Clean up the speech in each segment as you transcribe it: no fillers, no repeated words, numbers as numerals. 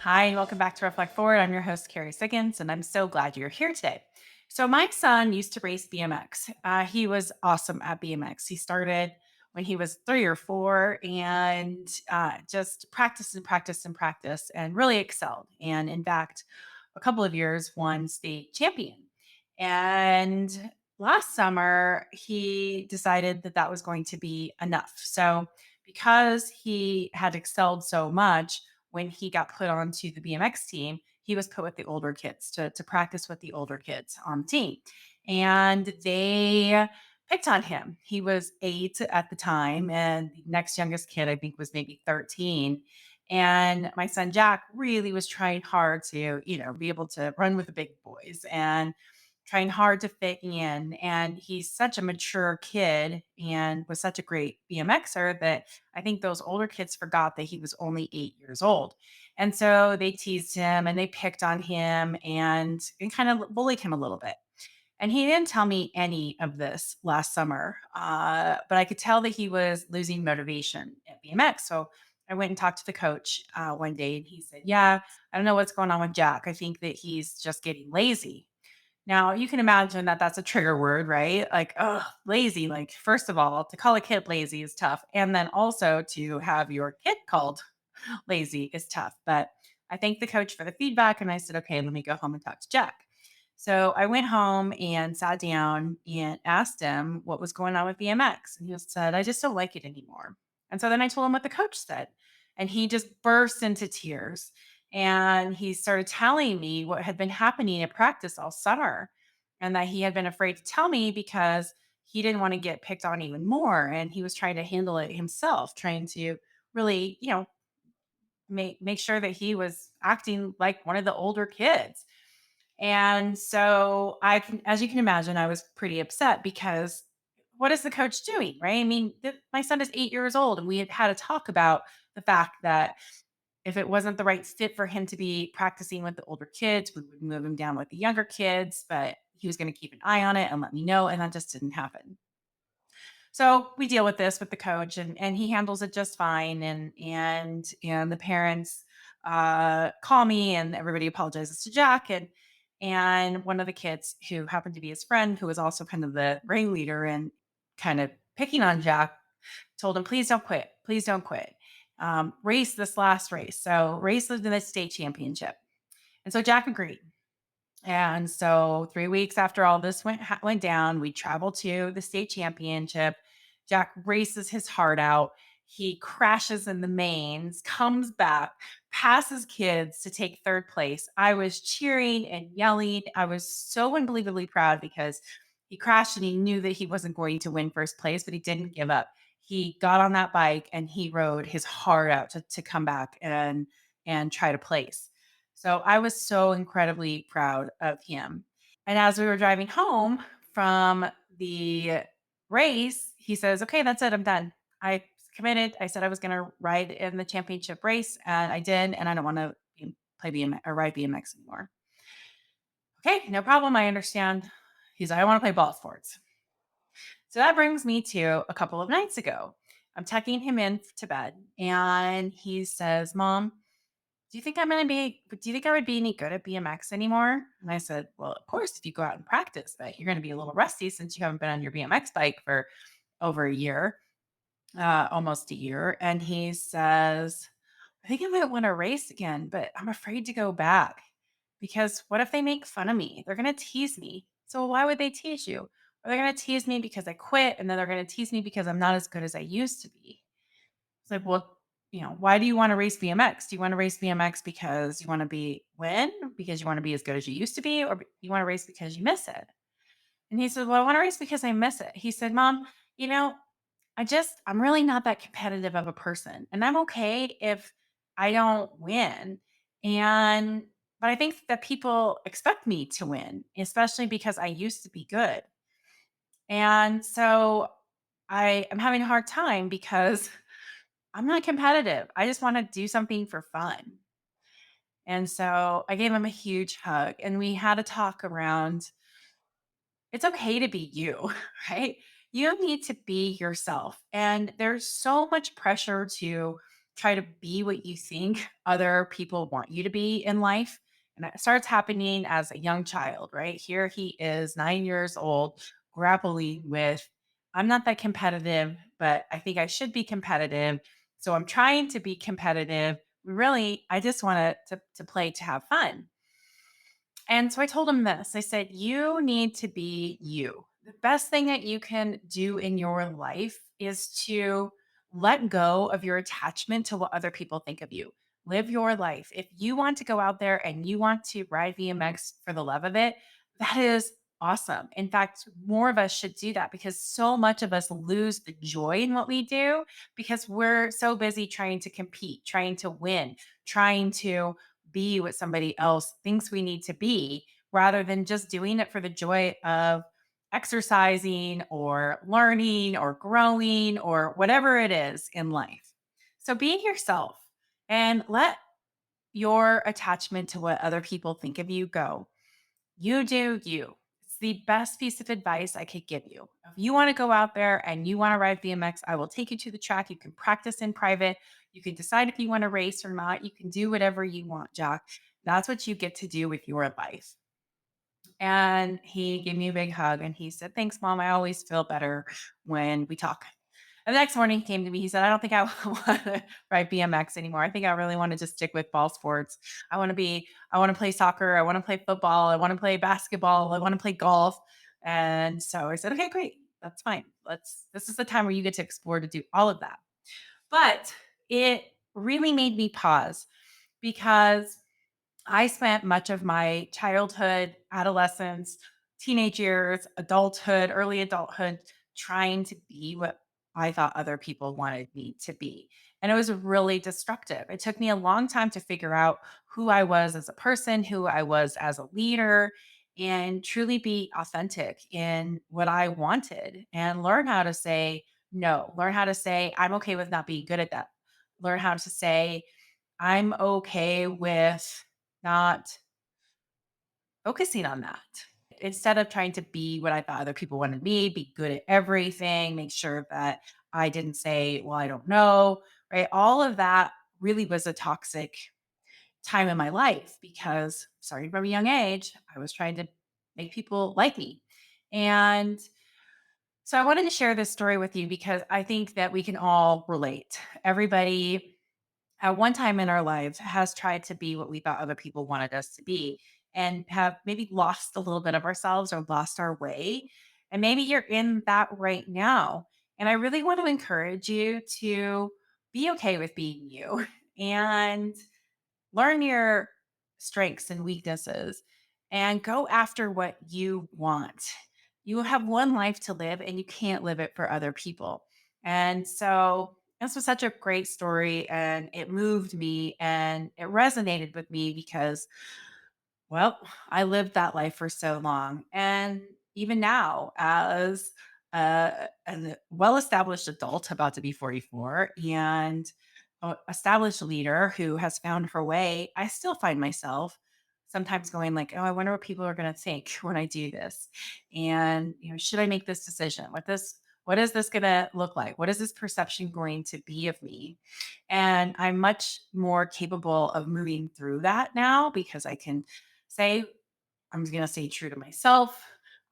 Hi, and welcome back to Reflect Forward. I'm your host, Carrie Siggins, and I'm so glad you're here today. So, my son used to race BMX. He was awesome at BMX. He started when he was 3 or 4 and just practiced and practiced and practiced and really excelled. And in fact, a couple of years won state champion. And last summer, he decided that that was going to be enough. So, because he had excelled so much, when he got put onto the BMX team, he was put with the older kids to practice with the older kids on the team. And they picked on him. He was 8 at the time, and the next youngest kid, I think, was maybe 13. And my son Jack really was trying hard to, be able to run with the big boys and trying hard to fit in. And he's such a mature kid and was such a great BMXer that I think those older kids forgot that he was only 8 years old. And so they teased him and they picked on him and kind of bullied him a little bit. And he didn't tell me any of this last summer, but I could tell that he was losing motivation at BMX. So I went and talked to the coach one day and he said, "Yeah, I don't know what's going on with Jack. I think that he's just getting lazy." Now, you can imagine that that's a trigger word, right? Like, oh, lazy. Like, first of all, to call a kid lazy is tough. And then also to have your kid called lazy is tough. But I thanked the coach for the feedback and I said, okay, let me go home and talk to Jack. So I went home and sat down and asked him what was going on with BMX. And he said, I just don't like it anymore. And so then I told him what the coach said. And he just burst into tears. And he started telling me what had been happening at practice all summer and that he had been afraid to tell me because he didn't want to get picked on even more. And he was trying to handle it himself, trying to really, make sure that he was acting like one of the older kids. And so I can, as you can imagine, I was pretty upset because what is the coach doing? Right. I mean, my son is 8 years old and we had had a talk about the fact that if it wasn't the right fit for him to be practicing with the older kids, we would move him down with the younger kids, but he was going to keep an eye on it and let me know. And that just didn't happen. So we deal with this with the coach and he handles it just fine. And the parents call me and everybody apologizes to Jack. And one of the kids who happened to be his friend, who was also kind of the ringleader and kind of picking on Jack, told him, please don't quit. Please don't quit. Race this last race. So race the state championship. And so Jack agreed. And so 3 weeks after all this went down, we traveled to the state championship. Jack races his heart out. He crashes in the mains, comes back, passes kids to take 3rd place. I was cheering and yelling. I was so unbelievably proud because he crashed and he knew that he wasn't going to win 1st place, but he didn't give up. He got on that bike and he rode his heart out to come back and try to place. So I was so incredibly proud of him. And as we were driving home from the race, he says, okay, that's it. I'm done. I committed. I said I was going to ride in the championship race and I did. And I don't want to play BMX or ride BMX anymore. Okay, no problem. I understand. He's like, I want to play ball sports. So that brings me to a couple of nights ago. I'm tucking him in to bed and he says, Mom, do you think I would be any good at BMX anymore? And I said, well, of course, if you go out and practice, but you're going to be a little rusty since you haven't been on your BMX bike for over a year, almost a year. And he says, I think I might want to race again, but I'm afraid to go back because what if they make fun of me? They're going to tease me. So why would they tease you? Or they're going to tease me because I quit and then they're going to tease me because I'm not as good as I used to be. It's like, well, why do you want to race BMX? Do you want to race BMX because you want to win, because you want to be as good as you used to be, or you want to race because you miss it? And he said, well, I want to race because I miss it. He said, Mom, you know, I'm really not that competitive of a person. And I'm okay if I don't win. But I think that people expect me to win, especially because I used to be good. And so I am having a hard time because I'm not competitive. I just want to do something for fun. And so I gave him a huge hug and we had a talk around it's okay to be you, right? You need to be yourself. And there's so much pressure to try to be what you think other people want you to be in life. And it starts happening as a young child, right? Here he is, 9 years old, grappling with, I'm not that competitive, but I think I should be competitive. So I'm trying to be competitive. Really, I just want to play to have fun. And so I told him this. I said, you need to be you. The best thing that you can do in your life is to let go of your attachment to what other people think of you. Live your life. If you want to go out there and you want to ride BMX for the love of it, that is awesome. In fact, more of us should do that because so much of us lose the joy in what we do because we're so busy trying to compete, trying to win, trying to be what somebody else thinks we need to be rather than just doing it for the joy of exercising or learning or growing or whatever it is in life. So be yourself and let your attachment to what other people think of you go. You do you. It's the best piece of advice I could give you. If you want to go out there and you want to ride BMX, I will take you to the track. You can practice in private. You can decide if you want to race or not. You can do whatever you want, Jack. That's what you get to do with your life. And he gave me a big hug and he said, thanks, mom. I always feel better when we talk. And the next morning he came to me. He said, I don't think I want to ride BMX anymore. I think I really want to just stick with ball sports. I want to play soccer. I want to play football. I want to play basketball. I want to play golf. And so I said, okay, great. That's fine. This is the time where you get to explore to do all of that. But it really made me pause because I spent much of my childhood, adolescence, teenage years, adulthood, early adulthood trying to be what I thought other people wanted me to be. And it was really destructive. It took me a long time to figure out who I was as a person, who I was as a leader, and truly be authentic in what I wanted and learn how to say no, learn how to say, I'm okay with not being good at that. Learn how to say, I'm okay with not focusing on that. Instead of trying to be what I thought other people wanted me, be good at everything, make sure that I didn't say, well, I don't know, right? All of that really was a toxic time in my life because starting from a young age, I was trying to make people like me. And so I wanted to share this story with you because I think that we can all relate. Everybody at one time in our lives has tried to be what we thought other people wanted us to be and have maybe lost a little bit of ourselves or lost our way. And maybe you're in that right now. And I really want to encourage you to be okay with being you and learn your strengths and weaknesses and go after what you want. You have one life to live and you can't live it for other people. And so this was such a great story and it moved me and it resonated with me because, well, I lived that life for so long. And even now, as a well established adult, about to be 44, and a established leader who has found her way, I still find myself sometimes going like, oh, I wonder what people are going to think when I do this. And, should I make this decision? What is this going to look like? What is this perception going to be of me? And I'm much more capable of moving through that now because I can say, I'm going to stay true to myself.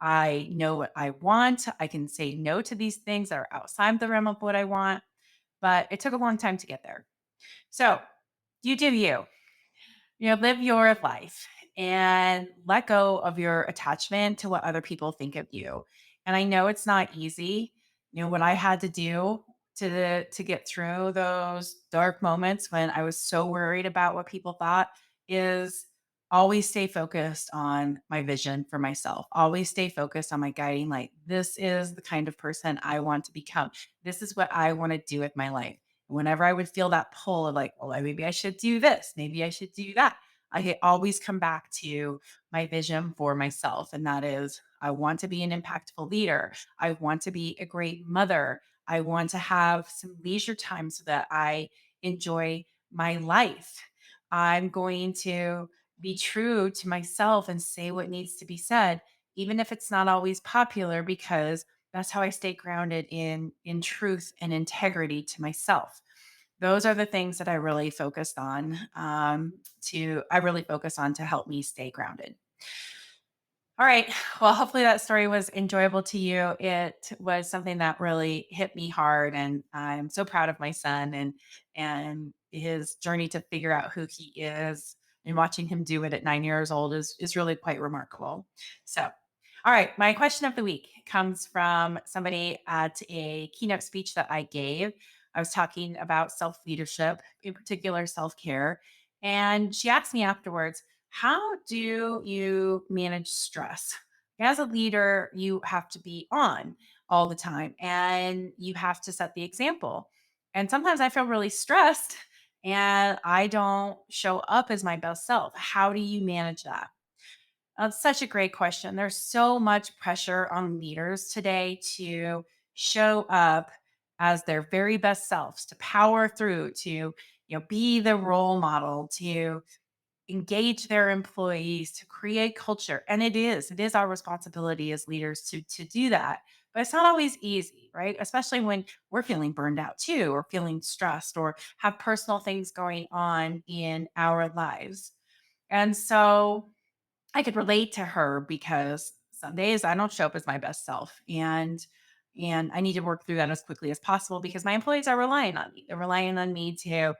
I know what I want. I can say no to these things that are outside the realm of what I want. But it took a long time to get there. So you do you. Live your life and let go of your attachment to what other people think of you. And I know it's not easy. What I had to do to get through those dark moments when I was so worried about what people thought is always stay focused on my vision for myself. Always stay focused on my guiding light. This is the kind of person I want to become. This is what I want to do with my life. Whenever I would feel that pull of like, well, maybe I should do this, maybe I should do that, I could always come back to my vision for myself. And that is, I want to be an impactful leader. I want to be a great mother. I want to have some leisure time so that I enjoy my life. I'm going to be true to myself and say what needs to be said, even if it's not always popular, because that's how I stay grounded in truth and integrity to myself. Those are the things that I really focus on to help me stay grounded. All right. Well, hopefully that story was enjoyable to you. It was something that really hit me hard, and I'm so proud of my son and his journey to figure out who he is. And watching him do it at 9 years old is really quite remarkable. So, all right, my question of the week comes from somebody at a keynote speech that I gave. I was talking about self leadership, in particular self care, and she asked me afterwards, how do you manage stress? As a leader, you have to be on all the time and you have to set the example. And sometimes I feel really stressed and I don't show up as my best self. How do you manage that? That's such a great question. There's so much pressure on leaders today to show up as their very best selves, to power through, to be the role model, to engage their employees, to create culture. And it is our responsibility as leaders to do that. But it's not always easy, right? Especially when we're feeling burned out too, or feeling stressed, or have personal things going on in our lives. And so I could relate to her because some days I don't show up as my best self. And I need to work through that as quickly as possible because my employees are relying on me. They're relying on me to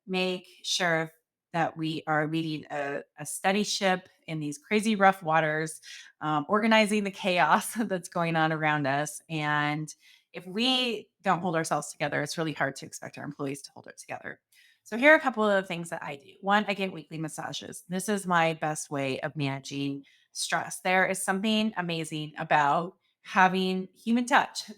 make sure that we are leading a steady ship in these crazy rough waters, organizing the chaos that's going on around us. And if we don't hold ourselves together, it's really hard to expect our employees to hold it together. So here are a couple of the things that I do. One, I get weekly massages. This is my best way of managing stress. There is something amazing about having human touch,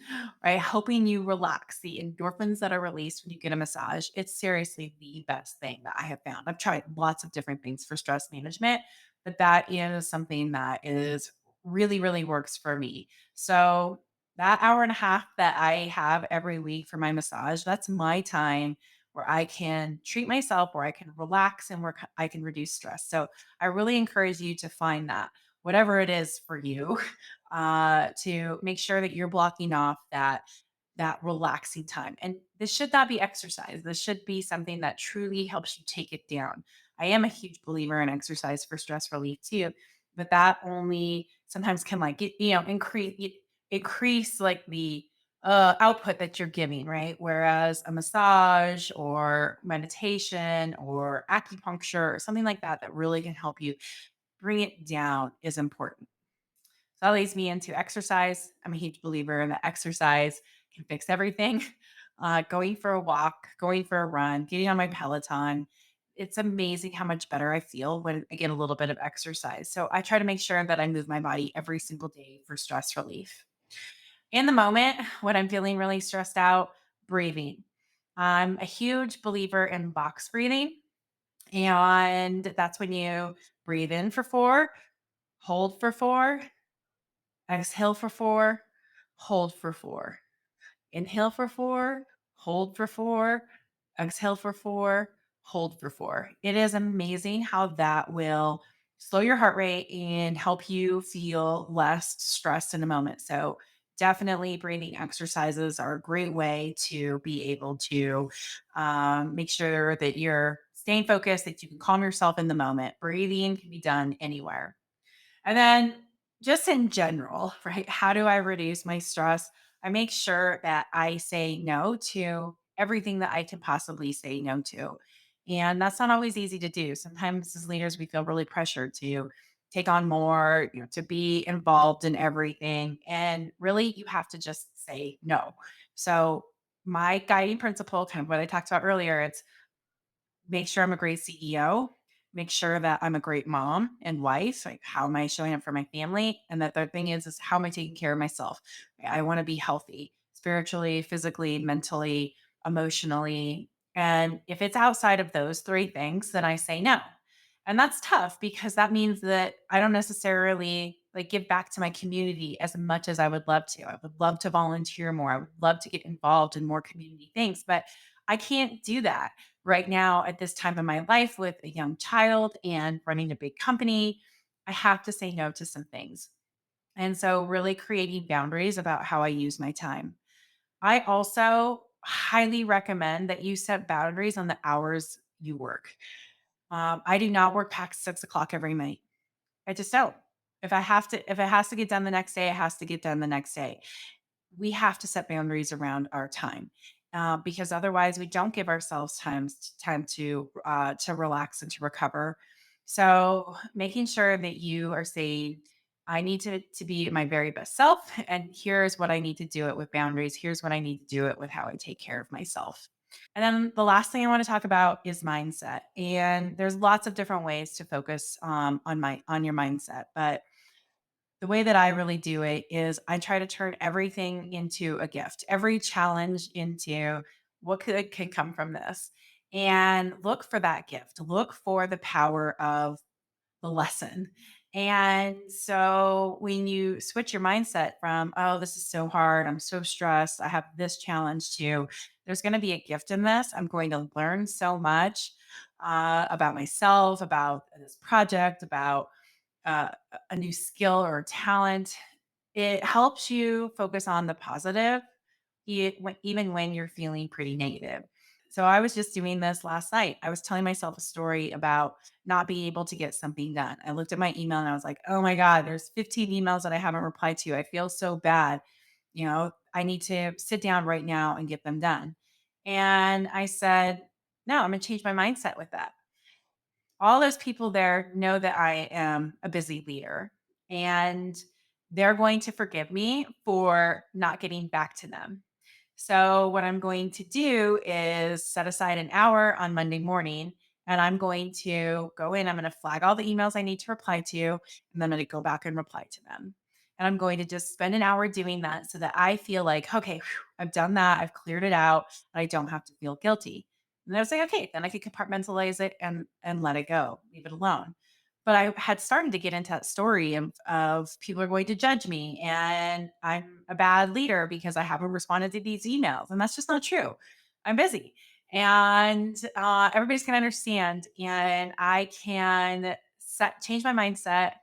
right? Helping you relax. The endorphins that are released when you get a massage, it's seriously the best thing that I have found. I've tried lots of different things for stress management, but that is something that is really, really works for me. So that hour and a half that I have every week for my massage, that's my time where I can treat myself, where I can relax and where I can reduce stress. So I really encourage you to find that, whatever it is for you, to make sure that you're blocking off that relaxing time. And this should not be exercise. This should be something that truly helps you take it down. I am a huge believer in exercise for stress relief too, but that only sometimes can like increase like the output that you're giving, right? Whereas a massage or meditation or acupuncture or something like that that really can help you bring it down is important. So that leads me into exercise. I'm a huge believer in that exercise can fix everything. Going for a walk, going for a run, getting on my Peloton. It's amazing how much better I feel when I get a little bit of exercise. So I try to make sure that I move my body every single day for stress relief. In the moment, when I'm feeling really stressed out, breathing. I'm a huge believer in box breathing. And that's when you breathe in for 4, hold for 4, exhale for 4, hold for 4. Inhale for 4, hold for 4, exhale for 4, hold for 4. It is amazing how that will slow your heart rate and help you feel less stressed in a moment. So, definitely breathing exercises are a great way to be able to make sure that you're staying focused, that you can calm yourself in the moment. Breathing can be done anywhere. And then just in general, right? How do I reduce my stress? I make sure that I say no to everything that I can possibly say no to. And that's not always easy to do. Sometimes as leaders, we feel really pressured to take on more, to be involved in everything. And really, you have to just say no. So, my guiding principle, kind of what I talked about earlier, it's make sure I'm a great CEO, make sure that I'm a great mom and wife. Like, how am I showing up for my family? And the third thing is how am I taking care of myself? I want to be healthy spiritually, physically, mentally, emotionally. And if it's outside of those three things, then I say no. And that's tough because that means that I don't necessarily like give back to my community as much as I would love to. I would love to volunteer more. I would love to get involved in more community things, but I can't do that right now at this time in my life with a young child and running a big company. I have to say no to some things. And so, really creating boundaries about how I use my time. I also highly recommend that you set boundaries on the hours you work. I do not work past 6 o'clock every night. I just don't. If it has to get done the next day, it has to get done the next day. We have to set boundaries around our time, because otherwise we don't give ourselves time to relax and to recover. So making sure that you are saying, I need to be my very best self, and here's what I need to do it with boundaries. Here's what I need to do it with how I take care of myself. And then the last thing I want to talk about is mindset. And there's lots of different ways to focus on your mindset, but the way that I really do it is I try to turn everything into a gift, every challenge into what can come from this, and look for that gift. Look for the power of the lesson. And so when you switch your mindset from, oh, this is so hard, I'm so stressed, I have this challenge to, there's going to be a gift in this. I'm going to learn so much about myself, about this project, about a new skill or talent. It helps you focus on the positive, even when you're feeling pretty negative. So I was just doing this last night. I was telling myself a story about not being able to get something done. I looked at my email and I was like, oh my God, there's 15 emails that I haven't replied to. I feel so bad. I need to sit down right now and get them done. And I said, no, I'm going to change my mindset with that. All those people there know that I am a busy leader, and they're going to forgive me for not getting back to them. So, what I'm going to do is set aside an hour on Monday morning, and I'm going to go in. I'm going to flag all the emails I need to reply to, and then I'm going to go back and reply to them. And I'm going to just spend an hour doing that so that I feel like, okay, whew, I've done that. I've cleared it out. And I don't have to feel guilty. And I was like, okay, then I could compartmentalize it and let it go, leave it alone. But I had started to get into that story of people are going to judge me and I'm a bad leader because I haven't responded to these emails. And that's just not true. I'm busy. And everybody's going to understand. And I can change my mindset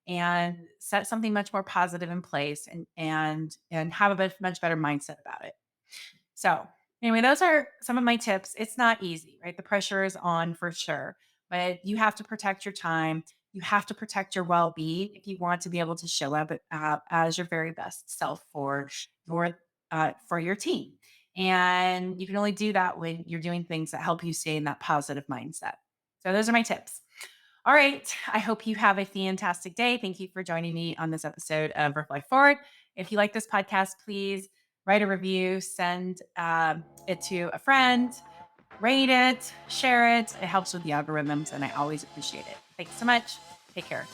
and set something much more positive in place and have a much better mindset about it. So, anyway, those are some of my tips. It's not easy, right? The pressure is on for sure, but you have to protect your time. You have to protect your well being if you want to be able to show up as your very best self for your team. And you can only do that when you're doing things that help you stay in that positive mindset. So, those are my tips. All right. I hope you have a fantastic day. Thank you for joining me on this episode of Reflect Forward. If you like this podcast, please write a review, send it to a friend, rate it, share it. It helps with the algorithms, and I always appreciate it. Thanks so much. Take care.